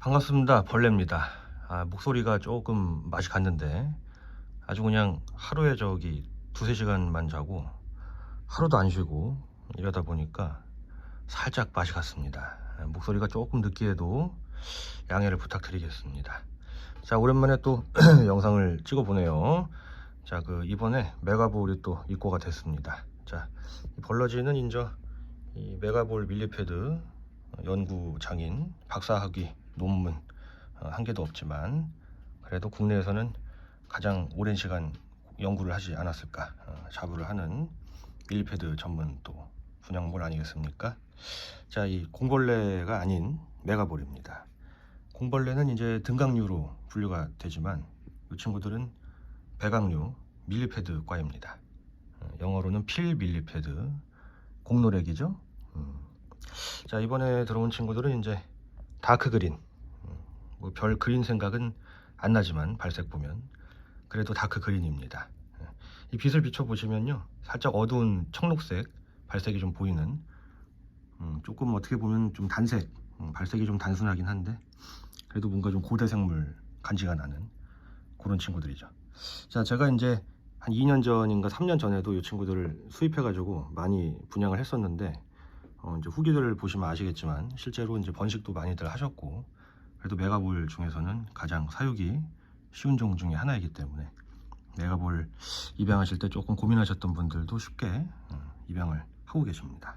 반갑습니다. 벌레입니다. 목소리가 조금 맛이 갔는데 아주 그냥 하루에 두세 시간만 자고 하루도 안 쉬고 이러다 보니까 살짝 맛이 갔습니다. 목소리가 조금 느끼해도 양해를 부탁드리겠습니다. 자, 오랜만에 또 영상을 찍어 보네요. 자, 이번에 메가볼이 또 입고가 됐습니다. 자, 이 벌러지는 이 메가볼 밀리패드 연구 장인 박사학위 논문 한 개도 없지만 그래도 국내에서는 가장 오랜 시간 연구를 하지 않았을까 자부를 하는 밀리패드 전문 또 분양물 아니겠습니까? 자, 이 공벌레가 아닌 메가볼입니다. 공벌레는 이제 등각류로 분류가 되지만 이 친구들은 배각류 밀리패드과입니다. 영어로는 필 밀리패드 공노렉이죠. 자, 이번에 들어온 친구들은 이제 다크 그린, 뭐 별 그린 생각은 안 나지만 발색 보면 그래도 다크 그린입니다. 이 빛을 비춰 보시면요, 살짝 어두운 청록색 발색이 좀 보이는, 조금 어떻게 보면 좀 단색, 발색이 좀 단순하긴 한데 그래도 뭔가 좀 고대 생물 간지가 나는 그런 친구들이죠. 자, 제가 이제 한 2년 전인가 3년 전에도 이 친구들을 수입해 가지고 많이 분양을 했었는데 이제 후기들을 보시면 아시겠지만 실제로 이제 번식도 많이들 하셨고 그래도 메가볼 중에서는 가장 사육이 쉬운 종 중에 하나이기 때문에 메가볼 입양하실 때 조금 고민하셨던 분들도 쉽게 입양을 하고 계십니다.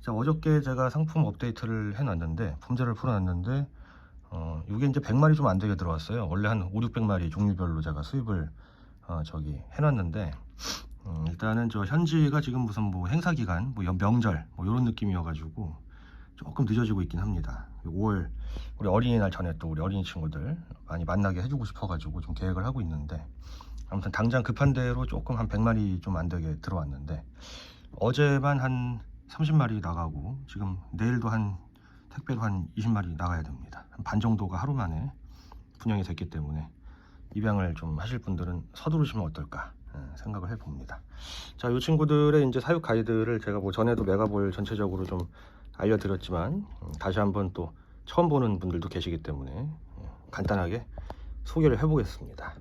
자, 어저께 제가 상품 업데이트를 해놨는데 품절을 풀어놨는데 이게 이제 100마리 좀 안 되게 들어왔어요. 원래 한 5, 600마리 종류별로 제가 수입을 해놨는데 일단은 저 현지가 지금 무슨 뭐 행사 기간, 뭐 명절 뭐 이런 느낌이어가지고 조금 늦어지고 있긴 합니다. 5월 우리 어린이날 전에 또 우리 어린이 친구들 많이 만나게 해주고 싶어가지고 좀 계획을 하고 있는데 아무튼 당장 급한 대로 조금 한 100마리 좀 안 되게 들어왔는데 어제만 한 30마리 나가고 지금 내일도 택배로 한 20마리 나가야 됩니다. 한 반 정도가 하루 만에 분양이 됐기 때문에 입양을 좀 하실 분들은 서두르시면 어떨까 생각을 해봅니다. 자, 이 친구들의 이제 사육 가이드를 제가 뭐 전에도 메가볼 전체적으로 좀 알려드렸지만 다시 한번 또 처음 보는 분들도 계시기 때문에 간단하게 소개를 해보겠습니다.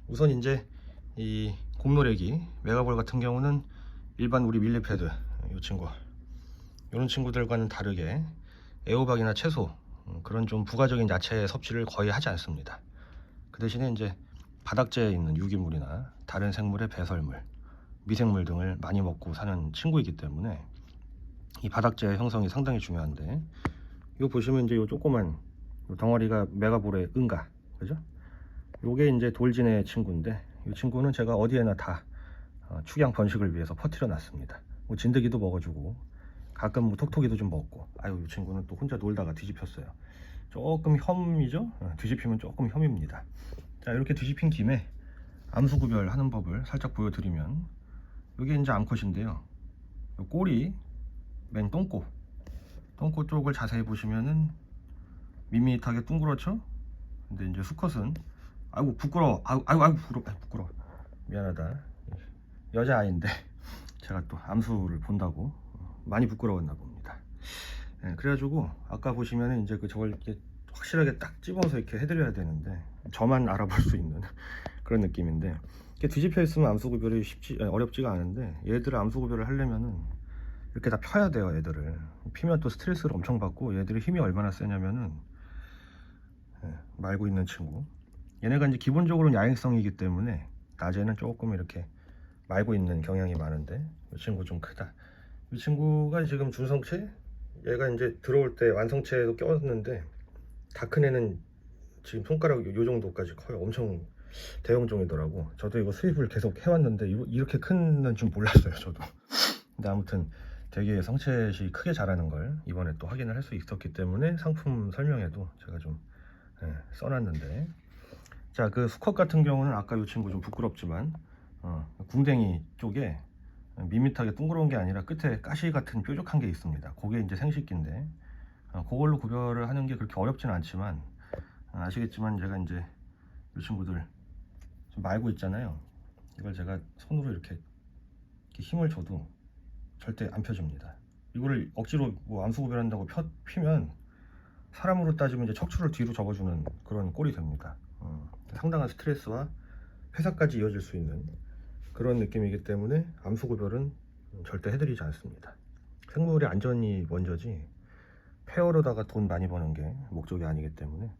우선 이제 이 공노래기 메가볼 같은 경우는 일반 우리 밀리패드 이 친구 이런 친구들과는 다르게 애호박이나 채소 그런 좀 부가적인 야채 섭취를 거의 하지 않습니다. 그 대신에 이제 바닥재에 있는 유기물이나 다른 생물의 배설물, 미생물 등을 많이 먹고 사는 친구이기 때문에 이 바닥재 형성이 상당히 중요한데 이거 보시면 이제 요 조그만 요 덩어리가 메가볼의 은가, 그죠? 요게 이제 돌진의 친구인데 이 친구는 제가 어디에나 다 축양 번식을 위해서 퍼뜨려 놨습니다. 뭐 진드기도 먹어주고 가끔 뭐 톡톡이도 좀 먹고 이 친구는 또 혼자 놀다가 뒤집혔어요. 조금 혐이죠? 뒤집히면 조금 혐입니다. 자, 이렇게 뒤집힌 김에 암수 구별하는 법을 살짝 보여드리면 이게 이제 암컷인데요. 꼬리 맨 똥꼬 쪽을 자세히 보시면은 밋밋하게 둥그렇죠? 근데 이제 수컷은 아이고 부끄러워, 아이고 부끄러워, 미안하다. 여자아이인데 제가 또 암수를 본다고 많이 부끄러웠나 봅니다. 그래가지고 아까 보시면은 이제 저걸 이렇게 확실하게 딱 집어서 이렇게 해드려야 되는데 저만 알아볼 수 있는 그런 느낌인데 이렇게 뒤집혀 있으면 암수 구별이 어렵지가 않은데 얘들을 암수 구별을 하려면은 이렇게 다 펴야 돼요. 애들을 피면 또 스트레스를 엄청 받고 얘들의 힘이 얼마나 세냐면은 말고 있는 친구 얘네가 이제 기본적으로는 야행성이기 때문에 낮에는 조금 이렇게 말고 있는 경향이 많은데 이 친구 좀 크다. 이 친구가 지금 준성체, 얘가 이제 들어올 때 완성체도 껴왔는데 다 큰 애는 지금 손가락 요 정도까지 커요. 엄청 대형종이더라고. 저도 이거 수입을 계속 해왔는데 이렇게 큰는 좀 몰랐어요, 저도. 근데 아무튼 되게 성체시 크게 자라는 걸 이번에 또 확인을 할 수 있었기 때문에 상품 설명에도 제가 좀 써놨는데, 자, 그 수컷 같은 경우는 아까 이 친구 좀 부끄럽지만 궁뎅이 쪽에 밋밋하게 둥그러운 게 아니라 끝에 가시 같은 뾰족한 게 있습니다. 그게 이제 생식기인데 그걸로 구별을 하는 게 그렇게 어렵진 않지만 아시겠지만 제가 이제 이 친구들 좀 말고 있잖아요. 이걸 제가 손으로 이렇게 힘을 줘도 절대 안 펴집니다. 이거를 억지로 뭐 암수 구별한다고 피면 사람으로 따지면 이제 척추를 뒤로 접어주는 그런 꼴이 됩니다. 상당한 스트레스와 회사까지 이어질 수 있는 그런 느낌이기 때문에 암수구별은 절대 해드리지 않습니다. 생물의 안전이 먼저지 폐어로다가 돈 많이 버는 게 목적이 아니기 때문에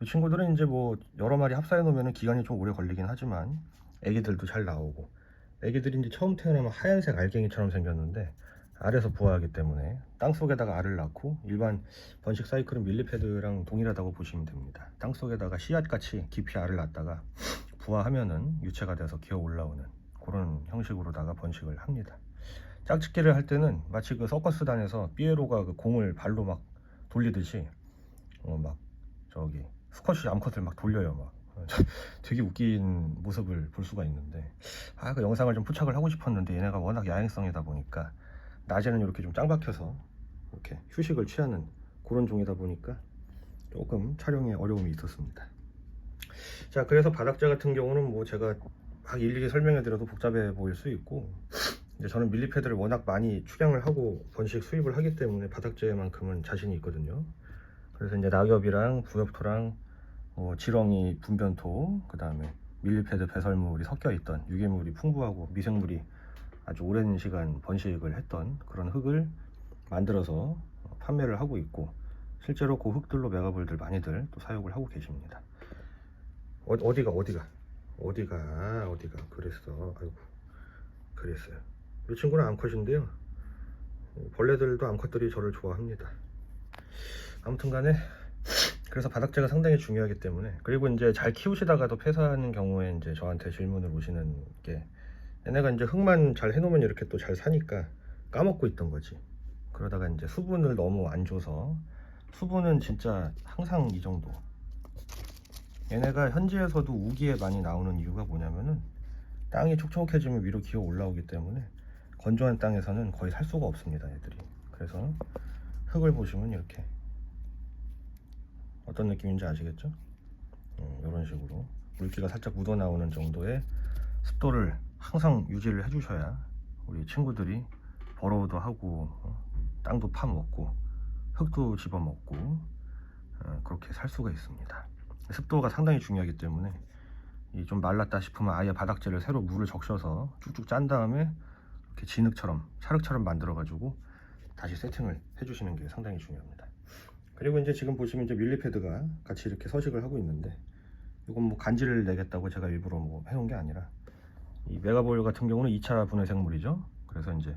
이 친구들은 이제 뭐 여러 마리 합사해 놓으면 기간이 좀 오래 걸리긴 하지만 애기들도 잘 나오고, 애기들이 이제 처음 태어나면 하얀색 알갱이처럼 생겼는데 알에서 부화하기 때문에 땅속에다가 알을 낳고, 일반 번식 사이클은 밀리패드랑 동일하다고 보시면 됩니다. 땅속에다가 씨앗같이 깊이 알을 낳다가 부화하면은 유체가 돼서 기어 올라오는 그런 형식으로다가 번식을 합니다. 짝짓기를 할 때는 마치 그 서커스단에서 삐에로가 그 공을 발로 막 돌리듯이 막 저기 스쿼시 암컷을 막 돌려요. 막 되게 웃긴 모습을 볼 수가 있는데, 그 영상을 좀 포착을 하고 싶었는데 얘네가 워낙 야행성이다 보니까 낮에는 이렇게 좀 짱박혀서 이렇게 휴식을 취하는 그런 종이다 보니까 조금 촬영에 어려움이 있었습니다. 자, 그래서 바닥재 같은 경우는 뭐 제가 막 일일이 설명해 드려도 복잡해 보일 수 있고, 이제 저는 밀리패드를 워낙 많이 출양을 하고 번식 수입을 하기 때문에 바닥재만큼은 자신이 있거든요. 그래서 이제 낙엽이랑 부엽토랑 지렁이 분변토, 그 다음에 밀리패드 배설물이 섞여 있던 유기물이 풍부하고 미생물이 아주 오랜 시간 번식을 했던 그런 흙을 만들어서 판매를 하고 있고, 실제로 그 흙들로 메가볼들 많이들 또 사용을 하고 계십니다. 어디가 그랬어. 아이고, 그랬어요. 이 친구는 암컷인데요, 벌레들도 암컷들이 저를 좋아합니다. 아무튼 간에 그래서 바닥재가 상당히 중요하기 때문에, 그리고 이제 잘 키우시다가도 폐사하는 경우에 이제 저한테 질문을 오시는 게, 얘네가 이제 흙만 잘 해놓으면 이렇게 또 잘 사니까 까먹고 있던 거지. 그러다가 이제 수분을 너무 안 줘서, 수분은 진짜 항상 이 정도. 얘네가 현지에서도 우기에 많이 나오는 이유가 뭐냐면은 땅이 촉촉해지면 위로 기어 올라오기 때문에 건조한 땅에서는 거의 살 수가 없습니다, 애들이. 그래서 흙을 보시면 이렇게 어떤 느낌인지 아시겠죠? 이런 식으로 물기가 살짝 묻어 나오는 정도의 습도를 항상 유지를 해주셔야 우리 친구들이 버러우도 하고 땅도 파먹고 흙도 집어먹고 그렇게 살 수가 있습니다. 습도가 상당히 중요하기 때문에 이 좀 말랐다 싶으면 아예 바닥재를 새로 물을 적셔서 쭉쭉 짠 다음에 이렇게 진흙처럼 찰흙처럼 만들어 가지고 다시 세팅을 해주시는 게 상당히 중요합니다. 그리고 이제 지금 보시면 이제 밀리패드가 같이 이렇게 서식을 하고 있는데, 이건 뭐 간지를 내겠다고 제가 일부러 뭐 해놓은 게 아니라, 이 메가볼 같은 경우는 2차 분해 생물이죠. 그래서 이제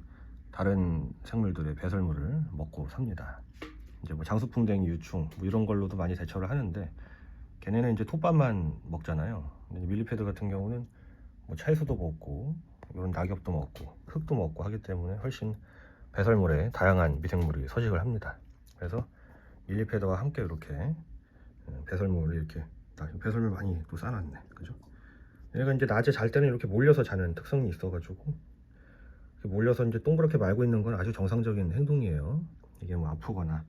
다른 생물들의 배설물을 먹고 삽니다. 이제 뭐 장수풍뎅이, 유충 뭐 이런 걸로도 많이 대처를 하는데, 걔네는 이제 톱밥만 먹잖아요. 근데 밀리패드 같은 경우는 뭐 채소도 먹고 이런 낙엽도 먹고 흙도 먹고 하기 때문에 훨씬 배설물에 다양한 미생물이 서식을 합니다. 그래서 밀리패드와 함께 이렇게 배설물을 이렇게 배설물 많이 또 싸놨네, 그죠? 얘가 이제 낮에 잘 때는 이렇게 몰려서 자는 특성이 있어가지고, 몰려서 이제 동그랗게 말고 있는 건 아주 정상적인 행동이에요. 이게 뭐 아프거나,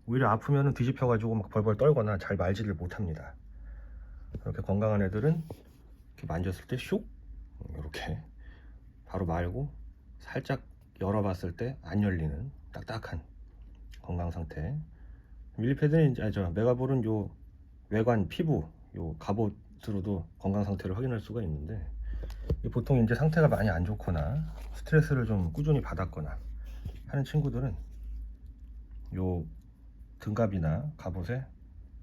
오히려 아프면은 뒤집혀가지고 막 벌벌 떨거나 잘 말지를 못합니다. 이렇게 건강한 애들은 이렇게 만졌을 때 슉 이렇게 바로 말고, 살짝 열어봤을 때 안 열리는 딱딱한 건강 상태. 밀리패드는 이제 메가볼은 요 외관 피부 요 갑옷으로도 건강 상태를 확인할 수가 있는데, 보통 이제 상태가 많이 안 좋거나 스트레스를 좀 꾸준히 받았거나 하는 친구들은 요 등갑이나 갑옷에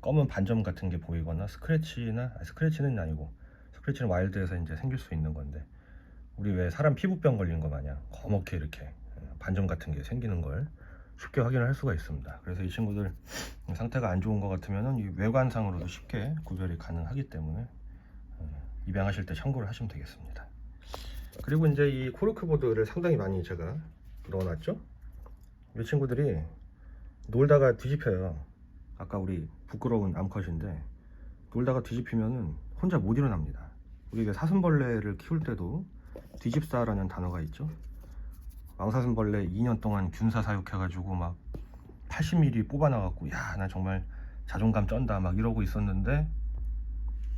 검은 반점 같은 게 보이거나, 스크래치는 아니고, 스크래치는 와일드에서 이제 생길 수 있는 건데, 우리 왜 사람 피부병 걸리는 거 마냥 검게 이렇게 반점 같은 게 생기는 걸 쉽게 확인을 할 수가 있습니다. 그래서 이 친구들 상태가 안 좋은 것 같으면은 이 외관상으로도 쉽게 구별이 가능하기 때문에 입양하실 때 참고를 하시면 되겠습니다. 그리고 이제 이 코르크보드를 상당히 많이 제가 넣어놨죠. 이 친구들이 놀다가 뒤집혀요. 아까 우리 부끄러운 암컷인데 놀다가 뒤집히면은 혼자 못 일어납니다. 우리가 사슴벌레를 키울 때도 뒤집사라는 단어가 있죠. 왕사슴벌레 2년 동안 균사 사육해가지고 막 80mm 뽑아놔갖고, 야, 나 정말 자존감 쩐다 막 이러고 있었는데,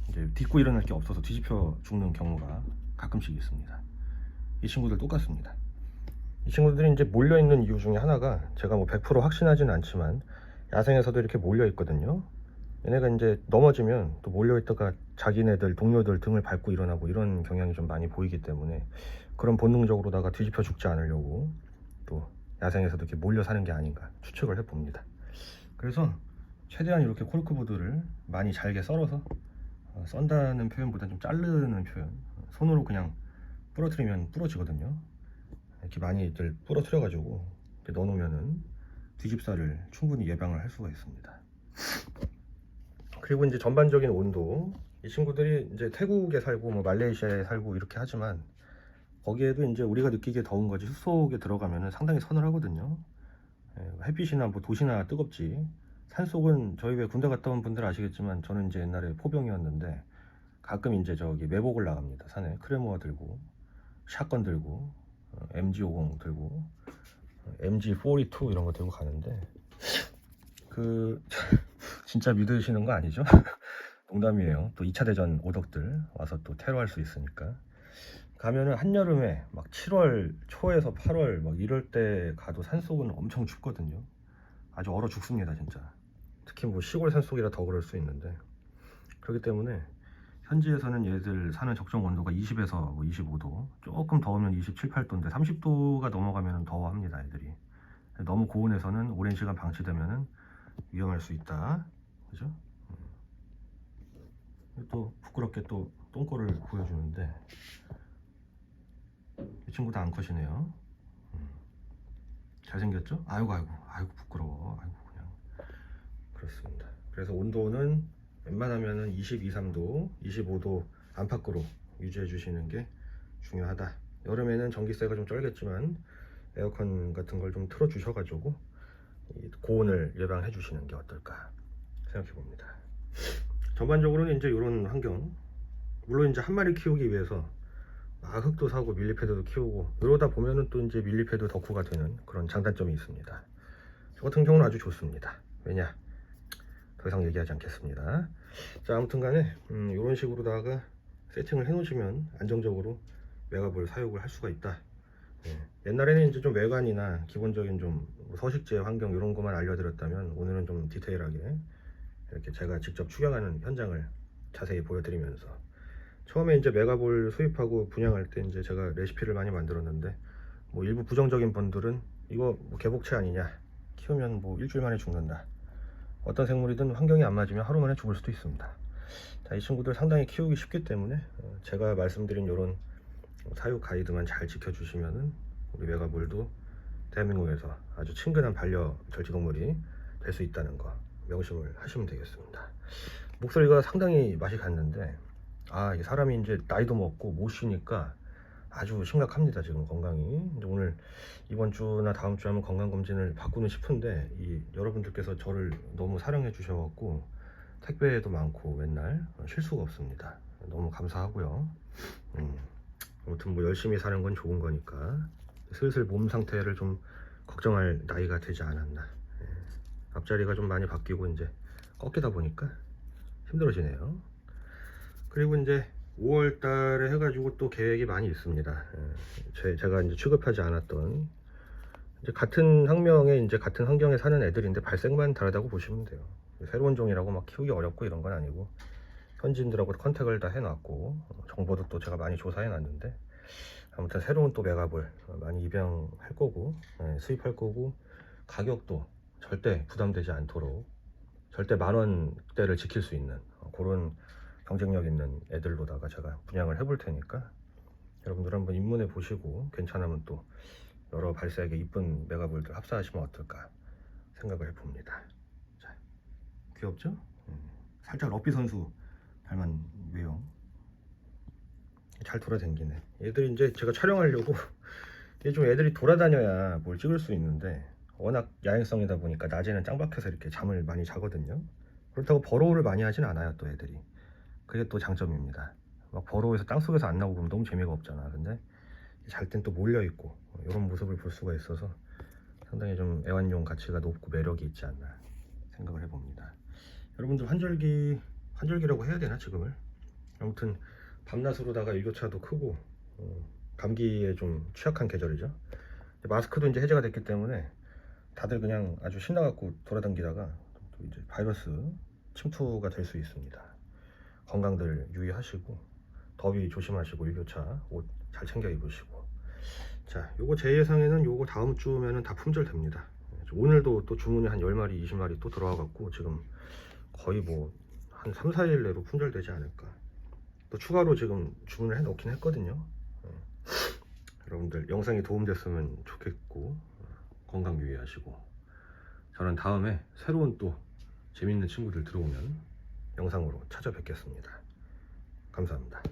이제 딛고 일어날 게 없어서 뒤집혀 죽는 경우가 가끔씩 있습니다. 이 친구들 똑같습니다. 이 친구들이 이제 몰려있는 이유 중에 하나가, 제가 뭐 100% 확신하지는 않지만 야생에서도 이렇게 몰려 있거든요. 얘네가 이제 넘어지면 또 몰려 있다가 자기네들 동료들 등을 밟고 일어나고 이런 경향이 좀 많이 보이기 때문에 그런 본능적으로다가 뒤집혀 죽지 않으려고 또 야생에서도 이렇게 몰려 사는 게 아닌가 추측을 해봅니다. 그래서 최대한 이렇게 코르크보드를 많이 잘게 썰어서 썬다는 표현보다 좀 자르는 표현, 손으로 그냥 부러뜨리면 부러지거든요. 이렇게 많이들 부러뜨려 가지고 넣어 놓으면은 뒤집사를 충분히 예방을 할 수가 있습니다. 그리고 이제 전반적인 온도, 이 친구들이 이제 태국에 살고 뭐 말레이시아에 살고 이렇게 하지만 거기에도 이제 우리가 느끼기에 더운 거지 숲속에 들어가면은 상당히 서늘하거든요. 햇빛이나 뭐 도시나 뜨겁지 산속은, 저희 왜 군대 갔다 온 분들 아시겠지만 저는 이제 옛날에 포병이었는데 가끔 이제 저기 매복을 나갑니다. 산에 크레모아 들고 샷건 들고 MG50 들고 MG42 이런 거 들고 가는데 그 진짜 믿으시는 거 아니죠? 농담이에요. 또 2차 대전 오덕들 와서 또 테러할 수 있으니까. 가면은 한여름에 막 7월 초에서 8월 막 이럴 때 가도 산속은 엄청 춥거든요. 아주 얼어 죽습니다 진짜. 특히 뭐 시골 산속이라 더 그럴 수 있는데, 그렇기 때문에 현지에서는 얘들 사는 적정 온도가 20에서 뭐 25도, 조금 더우면 27, 8도인데 30도가 넘어가면 더워합니다 애들이. 너무 고온에서는 오랜 시간 방치되면 위험할 수 있다, 그죠? 또 부끄럽게 또 똥꼬를 보여주는데 이 친구도 암컷이네요. 잘생겼죠? 아이고 부끄러워. 아이고 그냥 그렇습니다. 그래서 온도는 웬만하면은 22, 3도, 25도 안팎으로 유지해 주시는 게 중요하다. 여름에는 전기세가 좀 쩔겠지만 에어컨 같은 걸 좀 틀어 주셔가지고 고온을 예방해 주시는 게 어떨까 생각해 봅니다. 전반적으로는 이제 이런 환경, 물론 이제 한 마리 키우기 위해서 흙도 사고 밀리패드도 키우고 이러다 보면은 또 이제 밀리패드 덕후가 되는 그런 장단점이 있습니다. 저 같은 경우는 아주 좋습니다. 왜냐? 더 이상 얘기하지 않겠습니다. 자, 아무튼 간에 이런 식으로다가 세팅을 해 놓으시면 안정적으로 메가볼 사육을 할 수가 있다. 옛날에는 이제 좀 외관이나 기본적인 좀 서식지 환경 이런 것만 알려드렸다면 오늘은 좀 디테일하게 이렇게 제가 직접 추격하는 현장을 자세히 보여드리면서, 처음에 이제 메가볼 수입하고 분양할 때 이제 제가 레시피를 많이 만들었는데 뭐 일부 부정적인 분들은 이거 뭐 개복체 아니냐, 키우면 뭐 일주일 만에 죽는다, 어떤 생물이든 환경이 안 맞으면 하루 만에 죽을 수도 있습니다. 자, 이 친구들 상당히 키우기 쉽기 때문에 제가 말씀드린 이런 사육 가이드만 잘 지켜주시면은 우리 메가볼도 대한민국에서 아주 친근한 반려 절지동물이 될 수 있다는 거 명심을 하시면 되겠습니다. 목소리가 상당히 맛이 갔는데 이게 사람이 이제 나이도 먹고 못 쉬니까 아주 심각합니다 지금 건강이. 이제 오늘 이번 주나 다음 주에 한번 건강검진을 받고는 싶은데 여러분들께서 저를 너무 사랑해 주셔갖고 택배도 많고 맨날 쉴 수가 없습니다. 너무 감사하고요. 아무튼 뭐 열심히 사는 건 좋은 거니까 슬슬 몸 상태를 좀 걱정할 나이가 되지 않았나. 앞자리가 좀 많이 바뀌고 이제 꺾이다 보니까 힘들어지네요. 그리고 이제 5월 달에 해가지고 또 계획이 많이 있습니다. 제가 이제 취급하지 않았던, 이제 같은 학명에 이제 같은 환경에 사는 애들인데 발색만 다르다고 보시면 돼요. 새로운 종이라고 막 키우기 어렵고 이런 건 아니고 현지인들하고 컨택을 다 해놨고 정보도 또 제가 많이 조사해 놨는데, 아무튼 새로운 또 메가볼 많이 입양할 거고 수입할 거고, 가격도 절대 부담되지 않도록 절대 10,000원대를 지킬 수 있는 그런 경쟁력 있는 애들로다가 제가 분양을 해볼 테니까 여러분들 한번 입문해 보시고 괜찮으면 또 여러 발색의 이쁜 메가볼들 합사하시면 어떨까 생각을 해봅니다. 자, 귀엽죠? 살짝 럭비 선수 닮은 외형. 잘 돌아다니네. 얘들이 이제 제가 촬영하려고 좀 애들이 돌아다녀야 뭘 찍을 수 있는데 워낙 야행성이다 보니까 낮에는 짱박혀서 이렇게 잠을 많이 자거든요. 그렇다고 버로우를 많이 하진 않아요 또 애들이. 그게 또 장점입니다. 막 버로우에서 땅속에서 안 나오고 그러면 너무 재미가 없잖아. 근데 잘 땐 또 몰려있고 이런 모습을 볼 수가 있어서 상당히 좀 애완용 가치가 높고 매력이 있지 않나 생각을 해봅니다. 여러분들 환절기라고 해야 되나 지금을? 아무튼 밤낮으로다가 일교차도 크고 감기에 좀 취약한 계절이죠. 마스크도 이제 해제가 됐기 때문에 다들 그냥 아주 신나갖고 돌아다니다가 또 이제 바이러스 침투가 될 수 있습니다. 건강들 유의하시고 더위 조심하시고 일교차 옷 잘 챙겨 입으시고. 자, 요거 제 예상에는 요거 다음 주면은 다 품절 됩니다. 오늘도 또 주문이 한 10마리 20마리 또 들어와 갖고 지금 거의 뭐 한 3, 4일 내로 품절되지 않을까. 또 추가로 지금 주문을 해 놓긴 했거든요. 여러분들 영상이 도움됐으면 좋겠고 건강 유의하시고, 저는 다음에 새로운 또 재밌는 친구들 들어오면 영상으로 찾아뵙겠습니다. 감사합니다.